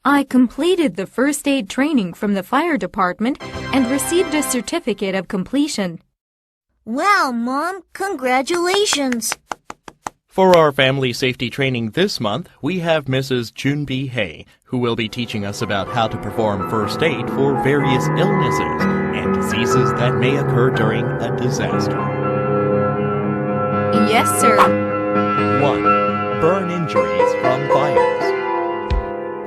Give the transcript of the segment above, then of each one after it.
I completed the first aid training from the fire department and received a certificate of completion. Wow, Mom, congratulations! For our family safety training this month, we have Mrs. 준비해, who will be teaching us about how to perform first aid for various illnesses and diseases that may occur during a disaster. Yes, sir. 1. Burn injuries from fires.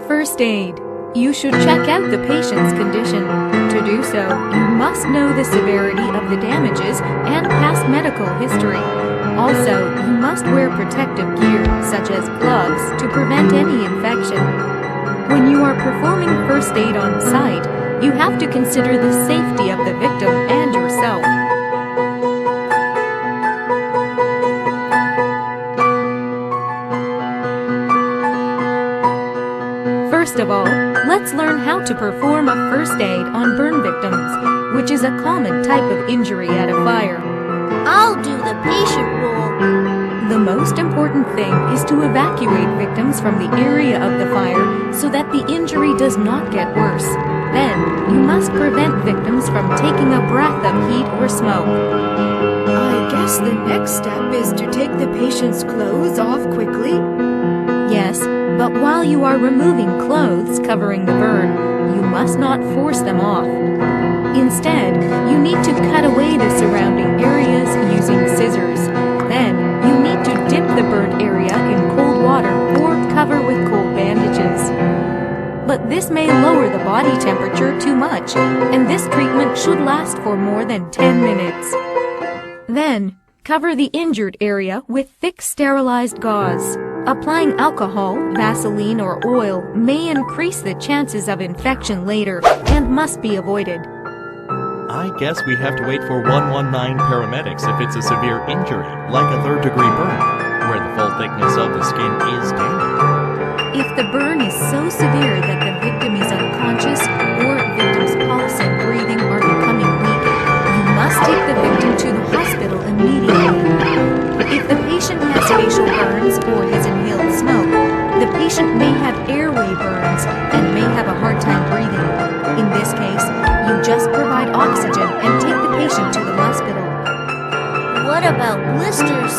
First aid. You should check out the patient's condition. To do so, you must know the severity of the damages and past medical history. Also, you must wear protective gear, such as gloves, to prevent any infection. When you are performing first aid on site, you have to consider the safety of the victim and yourself. First of all, let's learn how to perform a first aid on burn victims, which is a common type of injury at a fire. I'll do the patient role. The most important thing is to evacuate victims from the area of the fire so that the injury does not get worse. Then, you must prevent victims from taking a breath of heat or smoke. I guess the next step is to take the patient's clothes off quickly. Yes, but while you are removing clothes covering the burn, you must not force them off. Instead, you need to cut away the surrounding areas using scissors. Then, you need to dip the burnt area in cold water or cover with cold bandages. But this may lower the body temperature too much, and this treatment should last for more than 10 minutes. Then, cover the injured area with thick sterilized gauze. Applying alcohol, Vaseline, or oil may increase the chances of infection later and must be avoided. I guess we have to wait for 119 paramedics if it's a severe injury, like a third-degree burn, where the full thickness of the skin is damaged. If the burn is so severe that the victim is unconscious or victim's pulse and breathing are becoming weak, you must take the victim to the hospital immediately. If the patient has facial burns or has inhaled smoke, the patient may have airway burns and may have a hard time breathing. In this case, you just provide oxygen and take the patient to the hospital. What about blisters?